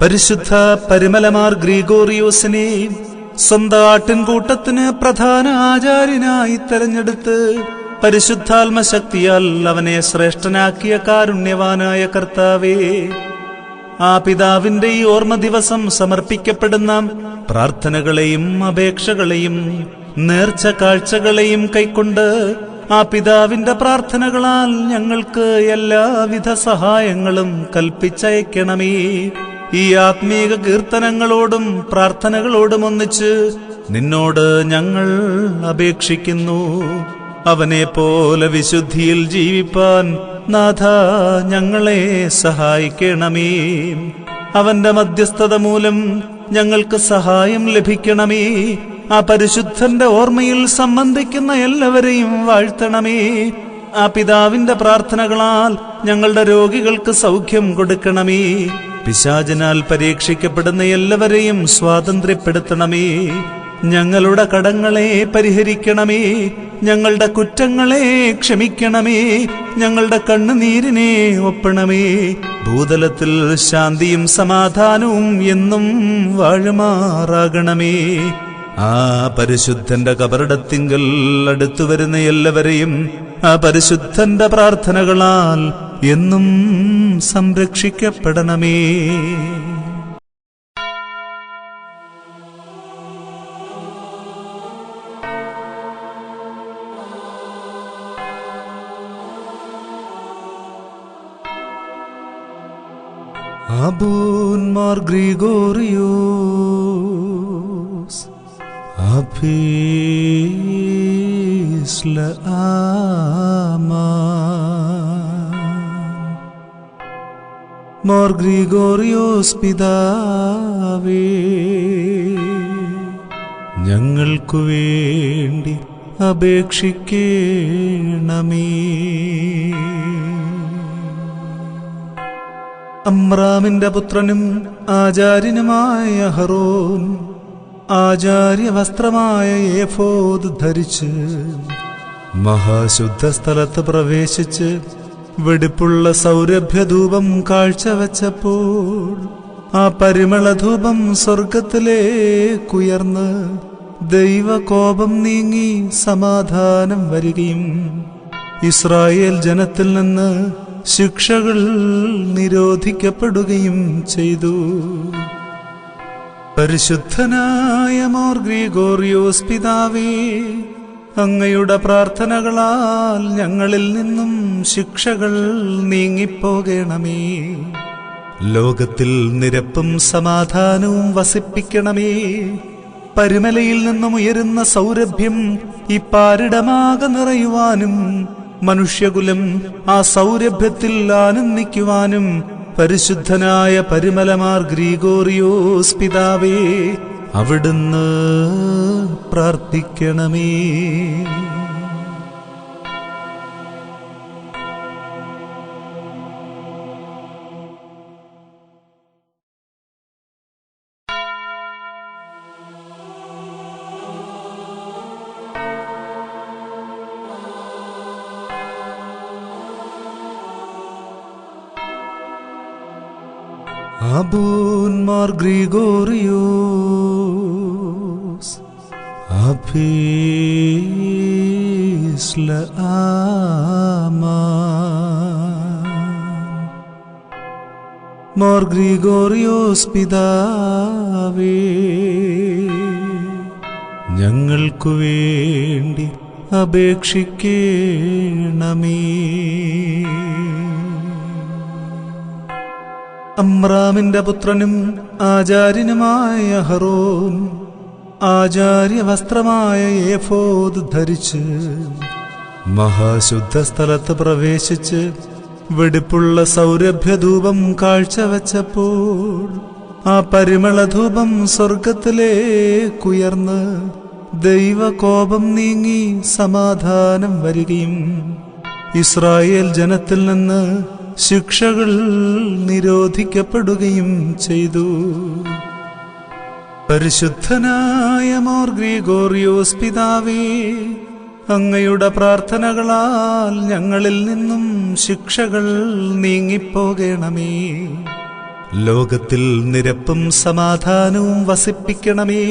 പരിശുദ്ധ പരിമലമാർ ഗ്രിഗോറിയോസിനെ സ്വന്തം ആട്ടിൻകൂട്ടത്തിന് പ്രധാന ആചാര്യനായി തെരഞ്ഞെടുത്ത് പരിശുദ്ധാത്മശക്തിയാൽ അവനെ ശ്രേഷ്ഠനാക്കിയ കാരുണ്യവാനായ കർത്താവേ, ആ പിതാവിന്റെ ഈ ഓർമ്മ ദിവസം സമർപ്പിക്കപ്പെടുന്ന പ്രാർത്ഥനകളെയും അപേക്ഷകളെയും നേർച്ച കാഴ്ചകളെയും കൈക്കൊണ്ട് ആ പിതാവിന്റെ പ്രാർത്ഥനകളാൽ ഞങ്ങൾക്ക് എല്ലാവിധ സഹായങ്ങളും കൽപ്പിച്ചയക്കണമേ. ഈ ആത്മീക കീർത്തനങ്ങളോടും പ്രാർത്ഥനകളോടും ഒന്നിച്ച് നിന്നോട് ഞങ്ങൾ അപേക്ഷിക്കുന്നു. അവനെ പോലെ വിശുദ്ധിയിൽ ജീവിപ്പാൻ നാഥ ഞങ്ങളെ സഹായിക്കണമേ. അവന്റെ മധ്യസ്ഥത മൂലം ഞങ്ങൾക്ക് സഹായം ലഭിക്കണമേ. ആ പരിശുദ്ധന്റെ ഓർമ്മയിൽ സംബന്ധിക്കുന്ന എല്ലാവരെയും വാഴ്ത്തണമേ. ആ പിതാവിന്റെ പ്രാർത്ഥനകളാൽ ഞങ്ങളുടെ രോഗികൾക്ക് സൗഖ്യം കൊടുക്കണമേ. പിശാചിനാൽ പരീക്ഷിക്കപ്പെടുന്ന എല്ലാവരെയും സ്വാതന്ത്ര്യപ്പെടുത്തണമേ. ഞങ്ങളുടെ കടങ്ങളെ പരിഹരിക്കണമേ. ഞങ്ങളുടെ കുറ്റങ്ങളെ ക്ഷമിക്കണമേ. ഞങ്ങളുടെ കണ്ണുനീരിനെ ഒപ്പണമേ. ഭൂതലത്തിൽ ശാന്തിയും സമാധാനവും എന്നും വാഴുമാറാകണമേ. ആ പരിശുദ്ധന്റെ കബറിടത്തിങ്കൽ അടുത്തുവരുന്ന എല്ലാവരെയും ആ പരിശുദ്ധന്റെ പ്രാർത്ഥനകളാൽ എന്നും സംരക്ഷിക്കപ്പെടണമേ. അബൂന്മാർ ഗ്രിഗോറിയോസ് അഭീസ്ല മോർ ഗ്രിഗോറിയോസ് പിതാവേ, ഞങ്ങൾക്കു വേണ്ടി അപേക്ഷിക്കണമേ. അമ്രാമിന്റെ പുത്രനും ആചാര്യനുമായ അഹറോൻ ആചാര്യ വസ്ത്രമായ ഏഫോദ് ധരിച്ച് മഹാശുദ്ധ സ്ഥലത്ത് പ്രവേശിച്ച് വെടിപ്പുള്ള സൗരഭ്യധൂപം കാഴ്ചവെച്ചപ്പോൾ ആ പരിമളധൂപം സ്വർഗത്തിലേക്കുയർന്ന് ദൈവകോപം നീങ്ങി സമാധാനം വരികയും ഇസ്രായേൽ ജനത്തിൽ നിന്ന് ശിക്ഷകൾ നിരോധിക്കപ്പെടുകയും ചെയ്തു. പരിശുദ്ധനായ മോർ ഗ്രിഗോറിയോസ് പിതാവേ, അങ്ങയുടെ പ്രാർത്ഥനകളാൽ ഞങ്ങളിൽ നിന്നും ശിക്ഷകൾ നീങ്ങിപ്പോകണമേ. ലോകത്തിൽ നിരപ്പും സമാധാനവും വസിപ്പിക്കണമേ. പരിമലയിൽ നിന്നും ഉയരുന്ന സൗരഭ്യം ഈ പാരിടമാകെ നിറയുവാനും മനുഷ്യകുലം ആ സൗരഭ്യത്തിൽ ആനന്ദിക്കുവാനും പരിശുദ്ധനായ പരിമലമാർ ഗ്രിഗോറിയോസ് പിതാവേ, അവിടുന്ന് പ്രാർത്ഥിക്കണമേ. അബൂന്മാർ ഗ്രിഗോറിയോസ് അഭീസ്ല മോർ ഗ്രിഗോറിയോസ് പിതാവേ, ഞങ്ങൾക്കു വേണ്ടി അപേക്ഷിക്കണമേ. അമ്രാമിന്റെ പുത്രനും ആചാര്യനുമായ അഹറോൻ ആചാര്യ വസ്ത്രമായ ഏഫോദ് ധരിച്ച് മഹാശുദ്ധ സ്ഥലത്ത് പ്രവേശിച്ച് വെടിപ്പുള്ള സൗരഭ്യധൂപം കാഴ്ചവെച്ചപ്പോൾ ആ പരിമളധൂപം സ്വർഗത്തിലേക്കുയർന്ന് ദൈവകോപം നീങ്ങി സമാധാനം വരികയും ഇസ്രായേൽ ജനത്തിൽ നിന്ന് ശിക്ഷകൾ നിരോധിക്കപ്പെടുകയും ചെയ്തു. പരിശുദ്ധനായ മോർ ഗ്രിഗോറിയോസ് പിതാവേ, അങ്ങയുടെ പ്രാർത്ഥനകളാൽ ഞങ്ങളിൽ നിന്നും ശിക്ഷകൾ നീങ്ങിപ്പോകണമേ. ലോകത്തിൽ നിരപ്പും സമാധാനവും വസിപ്പിക്കണമേ.